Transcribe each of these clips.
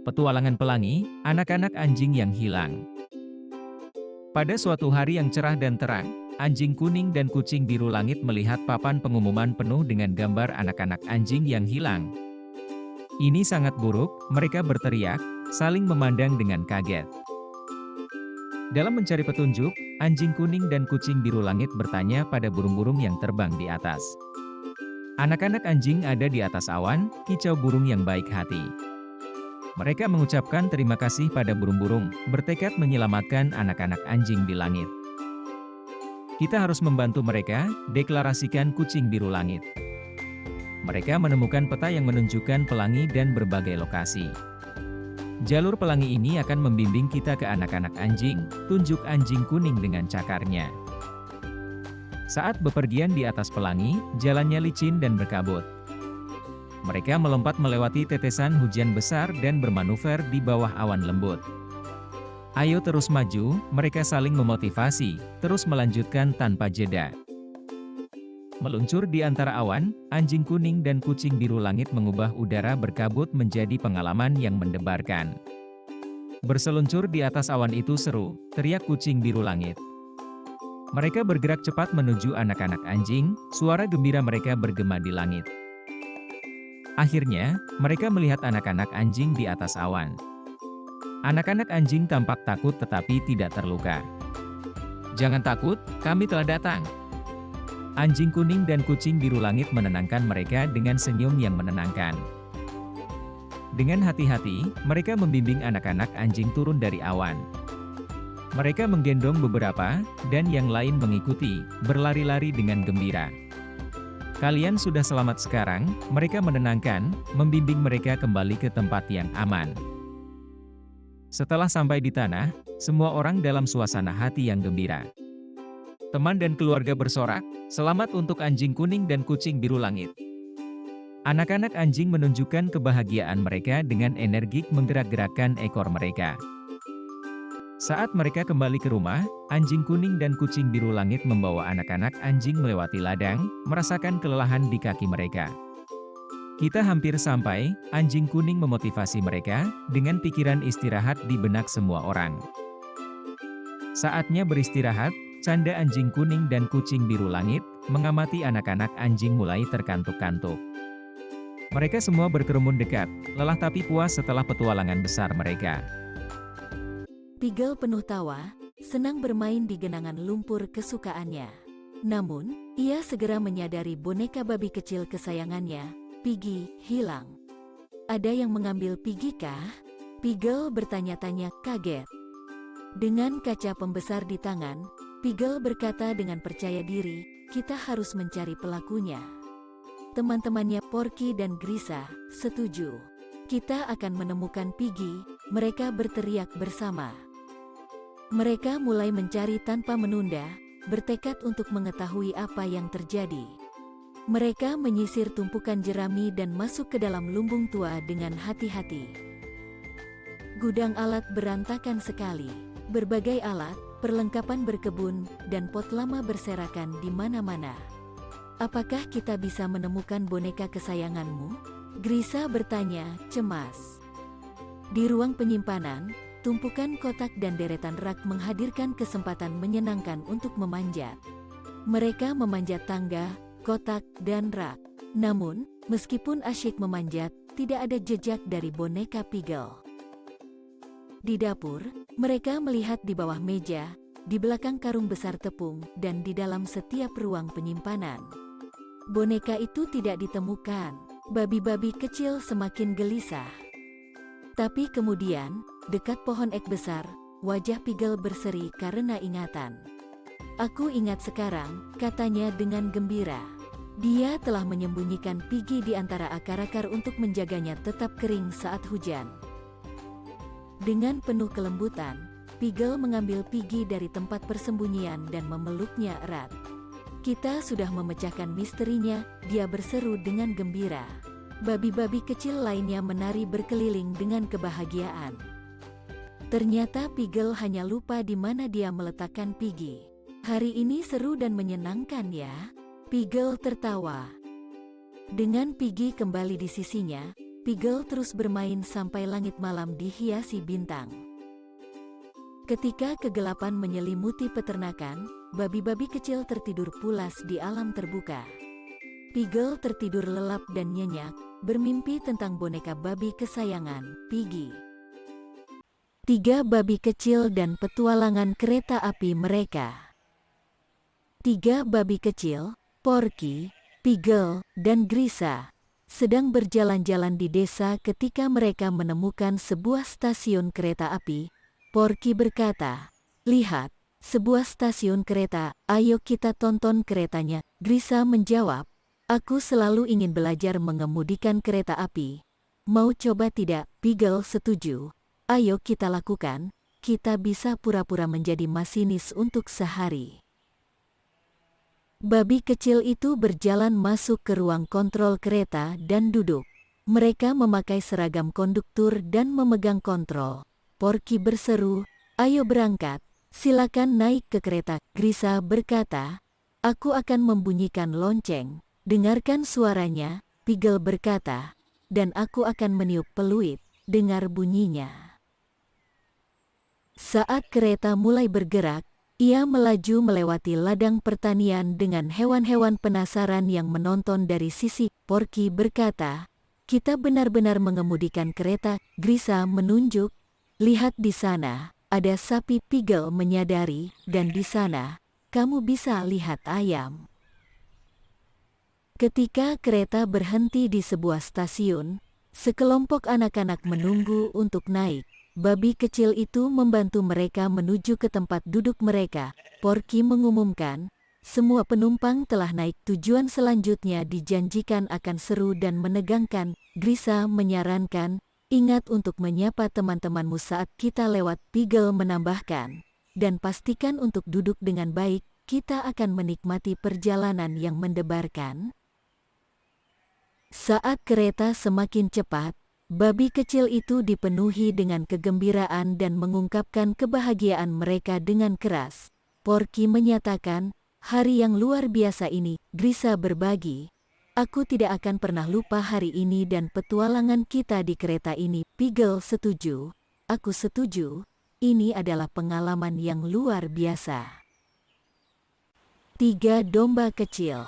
Petualangan Pelangi, Anak-anak Anjing yang Hilang. Pada suatu hari yang cerah dan terang, anjing kuning dan kucing biru langit melihat papan pengumuman penuh dengan gambar anak-anak anjing yang hilang. Ini sangat buruk, mereka berteriak, saling memandang dengan kaget. Dalam mencari petunjuk, anjing kuning dan kucing biru langit bertanya pada burung-burung yang terbang di atas. Anak-anak anjing ada di atas awan, kicau burung yang baik hati. Mereka mengucapkan terima kasih pada burung-burung, bertekad menyelamatkan anak-anak anjing di langit. Kita harus membantu mereka, deklarasikan kucing biru langit. Mereka menemukan peta yang menunjukkan pelangi dan berbagai lokasi. Jalur pelangi ini akan membimbing kita ke anak-anak anjing, tunjuk anjing kuning dengan cakarnya. Saat bepergian di atas pelangi, jalannya licin dan berkabut. Mereka melompat melewati tetesan hujan besar dan bermanuver di bawah awan lembut. Ayo terus maju, mereka saling memotivasi, terus melanjutkan tanpa jeda. Meluncur di antara awan, anjing kuning dan kucing biru langit mengubah udara berkabut menjadi pengalaman yang mendebarkan. Berseluncur di atas awan itu seru, teriak kucing biru langit. Mereka bergerak cepat menuju anak-anak anjing, suara gembira mereka bergema di langit. Akhirnya, mereka melihat anak-anak anjing di atas awan. Anak-anak anjing tampak takut tetapi tidak terluka. "Jangan takut, kami telah datang." Anjing kuning dan kucing biru langit menenangkan mereka dengan senyum yang menenangkan. Dengan hati-hati, mereka membimbing anak-anak anjing turun dari awan. Mereka menggendong beberapa, dan yang lain mengikuti, berlari-lari dengan gembira. "Kalian sudah selamat sekarang," mereka menenangkan, membimbing mereka kembali ke tempat yang aman. Setelah sampai di tanah, semua orang dalam suasana hati yang gembira. Teman dan keluarga bersorak, "Selamat untuk anjing kuning dan kucing biru langit." Anak-anak anjing menunjukkan kebahagiaan mereka dengan energik menggerak-gerakkan ekor mereka. Saat mereka kembali ke rumah, anjing kuning dan kucing biru langit membawa anak-anak anjing melewati ladang, merasakan kelelahan di kaki mereka. "Kita hampir sampai," anjing kuning memotivasi mereka, dengan pikiran istirahat di benak semua orang. Saatnya beristirahat, canda anjing kuning dan kucing biru langit, mengamati anak-anak anjing mulai terkantuk-kantuk. Mereka semua berkerumun dekat, lelah tapi puas setelah petualangan besar mereka. Pigel penuh tawa, senang bermain di genangan lumpur kesukaannya. Namun, ia segera menyadari boneka babi kecil kesayangannya, Piggy, hilang. "Ada yang mengambil Piggy kah?" Pigel bertanya-tanya kaget. Dengan kaca pembesar di tangan, Pigel berkata dengan percaya diri, "Kita harus mencari pelakunya." Teman-temannya Porky dan Grisa setuju. "Kita akan menemukan Piggy," mereka berteriak bersama. Mereka mulai mencari tanpa menunda, bertekad untuk mengetahui apa yang terjadi. Mereka menyisir tumpukan jerami dan masuk ke dalam lumbung tua dengan hati-hati. Gudang alat berantakan sekali. Berbagai alat, perlengkapan berkebun, dan pot lama berserakan di mana-mana. "Apakah kita bisa menemukan boneka kesayanganmu?" Grisa bertanya, cemas. Di ruang penyimpanan, tumpukan kotak dan deretan rak menghadirkan kesempatan menyenangkan untuk memanjat. Mereka memanjat tangga, kotak, dan rak. Namun, meskipun asyik memanjat, tidak ada jejak dari boneka Pigel. Di dapur, mereka melihat di bawah meja, di belakang karung besar tepung, dan di dalam setiap ruang penyimpanan. Boneka itu tidak ditemukan. Babi-babi kecil semakin gelisah. Tapi kemudian, dekat pohon ek besar, wajah Pigel berseri karena ingatan. "Aku ingat sekarang," katanya dengan gembira. Dia telah menyembunyikan Piggy di antara akar-akar untuk menjaganya tetap kering saat hujan. Dengan penuh kelembutan, Pigel mengambil Piggy dari tempat persembunyian dan memeluknya erat. "Kita sudah memecahkan misterinya," dia berseru dengan gembira. Babi-babi kecil lainnya menari berkeliling dengan kebahagiaan. Ternyata Pigel hanya lupa di mana dia meletakkan Piggy. "Hari ini seru dan menyenangkan ya?" Pigel tertawa. Dengan Piggy kembali di sisinya, Pigel terus bermain sampai langit malam dihiasi bintang. Ketika kegelapan menyelimuti peternakan, babi-babi kecil tertidur pulas di alam terbuka. Pigel tertidur lelap dan nyenyak, bermimpi tentang boneka babi kesayangan, Piggy. 3 babi kecil dan petualangan kereta api mereka. 3 babi kecil, Porky, Pigel, dan Grisa, sedang berjalan-jalan di desa ketika mereka menemukan sebuah stasiun kereta api. Porky berkata, "Lihat, sebuah stasiun kereta, ayo kita tonton keretanya." Grisa menjawab, "Aku selalu ingin belajar mengemudikan kereta api. Mau coba tidak?" Pigel setuju. "Ayo kita lakukan, kita bisa pura-pura menjadi masinis untuk sehari." Babi kecil itu berjalan masuk ke ruang kontrol kereta dan duduk. Mereka memakai seragam konduktur dan memegang kontrol. Porky berseru, "Ayo berangkat, silakan naik ke kereta." Grisa berkata, "Aku akan membunyikan lonceng. Dengarkan suaranya." Pigel berkata, "Dan aku akan meniup peluit, dengar bunyinya." Saat kereta mulai bergerak, ia melaju melewati ladang pertanian dengan hewan-hewan penasaran yang menonton dari sisi. Porky berkata, "Kita benar-benar mengemudikan kereta." Grisa menunjuk, "Lihat di sana, ada sapi." Pigel menyadari, "Dan di sana, kamu bisa lihat ayam." Ketika kereta berhenti di sebuah stasiun, sekelompok anak-anak menunggu untuk naik. Babi kecil itu membantu mereka menuju ke tempat duduk mereka. Porky mengumumkan, "Semua penumpang telah naik. Tujuan selanjutnya dijanjikan akan seru dan menegangkan." Grisa menyarankan, "Ingat untuk menyapa teman-temanmu saat kita lewat." Pigel menambahkan, "Dan pastikan untuk duduk dengan baik, kita akan menikmati perjalanan yang mendebarkan." Saat kereta semakin cepat, babi kecil itu dipenuhi dengan kegembiraan dan mengungkapkan kebahagiaan mereka dengan keras. Porky menyatakan, "Hari yang luar biasa ini." Grisa berbagi, "Aku tidak akan pernah lupa hari ini dan petualangan kita di kereta ini." Pigel setuju, "Aku setuju, ini adalah pengalaman yang luar biasa." 3 domba kecil.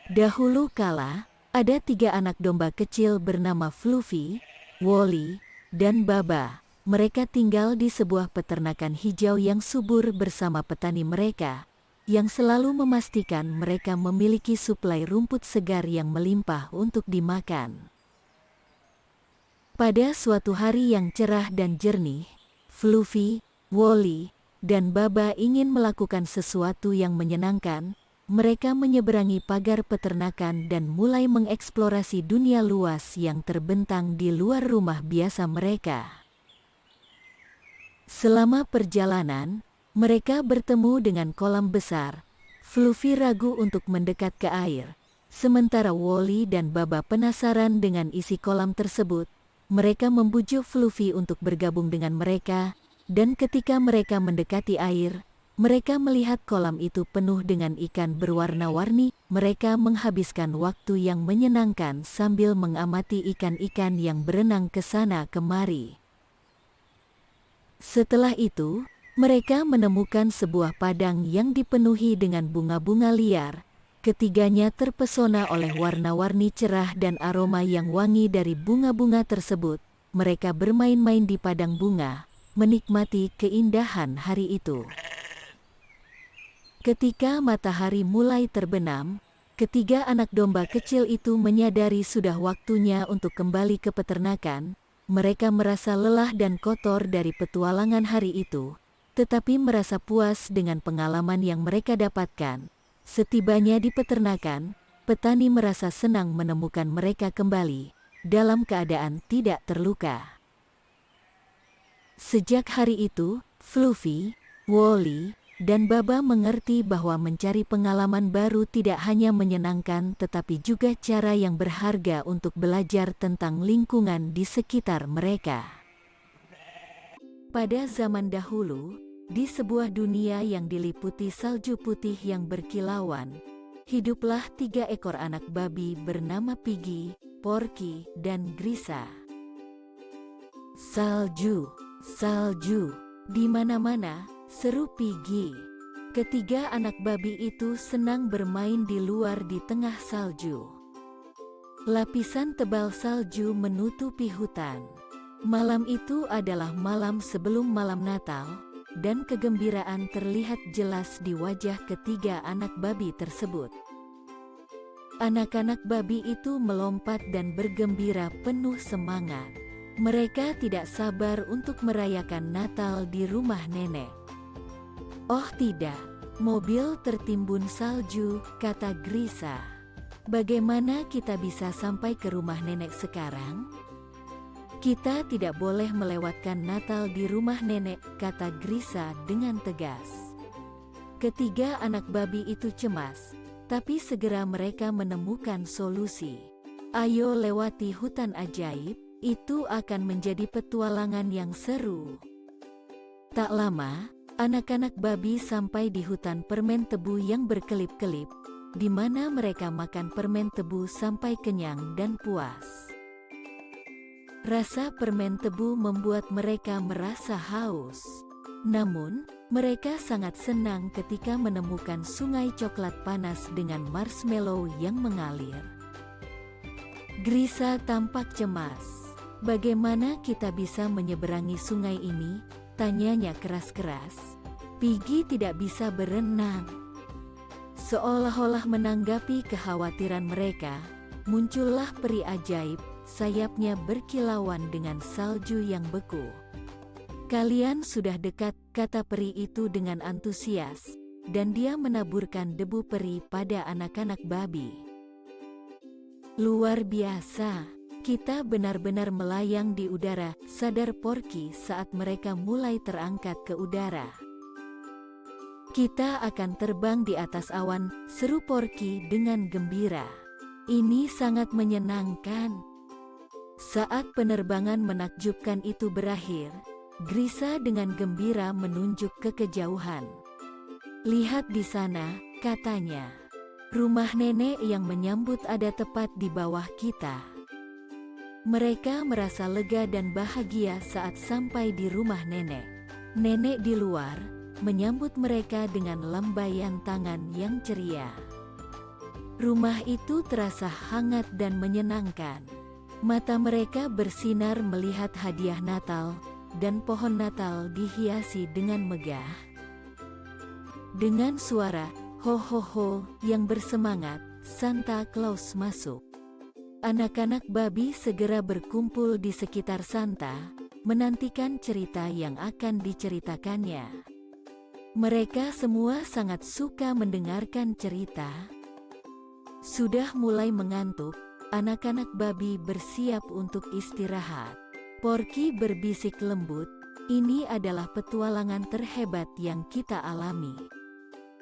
Dahulu kala, ada 3 anak domba kecil bernama Fluffy, Wally, dan Baba. Mereka tinggal di sebuah peternakan hijau yang subur bersama petani mereka, yang selalu memastikan mereka memiliki suplai rumput segar yang melimpah untuk dimakan. Pada suatu hari yang cerah dan jernih, Fluffy, Wally, dan Baba ingin melakukan sesuatu yang menyenangkan. Mereka menyeberangi pagar peternakan dan mulai mengeksplorasi dunia luas yang terbentang di luar rumah biasa mereka. Selama perjalanan, mereka bertemu dengan kolam besar. Fluffy ragu untuk mendekat ke air, sementara Wally dan Baba penasaran dengan isi kolam tersebut. Mereka membujuk Fluffy untuk bergabung dengan mereka, dan ketika mereka mendekati air, mereka melihat kolam itu penuh dengan ikan berwarna-warni. Mereka menghabiskan waktu yang menyenangkan sambil mengamati ikan-ikan yang berenang ke sana kemari. Setelah itu, mereka menemukan sebuah padang yang dipenuhi dengan bunga-bunga liar. Ketiganya terpesona oleh warna-warni cerah dan aroma yang wangi dari bunga-bunga tersebut. Mereka bermain-main di padang bunga, menikmati keindahan hari itu. Ketika matahari mulai terbenam, ketiga anak domba kecil itu menyadari sudah waktunya untuk kembali ke peternakan. Mereka merasa lelah dan kotor dari petualangan hari itu, tetapi merasa puas dengan pengalaman yang mereka dapatkan. Setibanya di peternakan, petani merasa senang menemukan mereka kembali, dalam keadaan tidak terluka. Sejak hari itu, Fluffy, Wally, dan Baba mengerti bahwa mencari pengalaman baru tidak hanya menyenangkan tetapi juga cara yang berharga untuk belajar tentang lingkungan di sekitar mereka. Pada zaman dahulu, di sebuah dunia yang diliputi salju putih yang berkilauan, hiduplah 3 ekor anak babi bernama Piggy, Porky, dan Grisa. Salju, salju, di mana-mana, seru Piggy. Ketiga anak babi itu senang bermain di luar di tengah salju. Lapisan tebal salju menutupi hutan. Malam itu adalah malam sebelum malam Natal, dan kegembiraan terlihat jelas di wajah ketiga anak babi tersebut. Anak-anak babi itu melompat dan bergembira penuh semangat. Mereka tidak sabar untuk merayakan Natal di rumah nenek. "Oh tidak, mobil tertimbun salju," kata Grisa. "Bagaimana kita bisa sampai ke rumah nenek sekarang?" "Kita tidak boleh melewatkan Natal di rumah nenek," kata Grisa dengan tegas. Ketiga anak babi itu cemas, tapi segera mereka menemukan solusi. "Ayo lewati hutan ajaib, itu akan menjadi petualangan yang seru." Tak lama, anak-anak babi sampai di hutan permen tebu yang berkelip-kelip, di mana mereka makan permen tebu sampai kenyang dan puas. Rasa permen tebu membuat mereka merasa haus. Namun, mereka sangat senang ketika menemukan sungai coklat panas dengan marshmallow yang mengalir. Grisa tampak cemas. "Bagaimana kita bisa menyeberangi sungai ini?" tanyanya keras-keras. "Piggy tidak bisa berenang." Seolah-olah menanggapi kekhawatiran mereka, muncullah peri ajaib, sayapnya berkilauan dengan salju yang beku. "Kalian sudah dekat," kata peri itu dengan antusias, dan dia menaburkan debu peri pada anak-anak babi. "Luar biasa, kita benar-benar melayang di udara," sadar Porky saat mereka mulai terangkat ke udara. "Kita akan terbang di atas awan," seru Porky dengan gembira. "Ini sangat menyenangkan." Saat penerbangan menakjubkan itu berakhir, Grisa dengan gembira menunjuk ke kejauhan. "Lihat di sana," katanya. "Rumah nenek yang menyambut ada tepat di bawah kita." Mereka merasa lega dan bahagia saat sampai di rumah nenek. Nenek di luar menyambut mereka dengan lambaian tangan yang ceria. Rumah itu terasa hangat dan menyenangkan. Mata mereka bersinar melihat hadiah Natal, dan pohon Natal dihiasi dengan megah. Dengan suara "ho-ho-ho" yang bersemangat, Santa Claus masuk. Anak-anak babi segera berkumpul di sekitar Santa, menantikan cerita yang akan diceritakannya. Mereka semua sangat suka mendengarkan cerita. Sudah mulai mengantuk, anak-anak babi bersiap untuk istirahat. Porky berbisik lembut, "Ini adalah petualangan terhebat yang kita alami.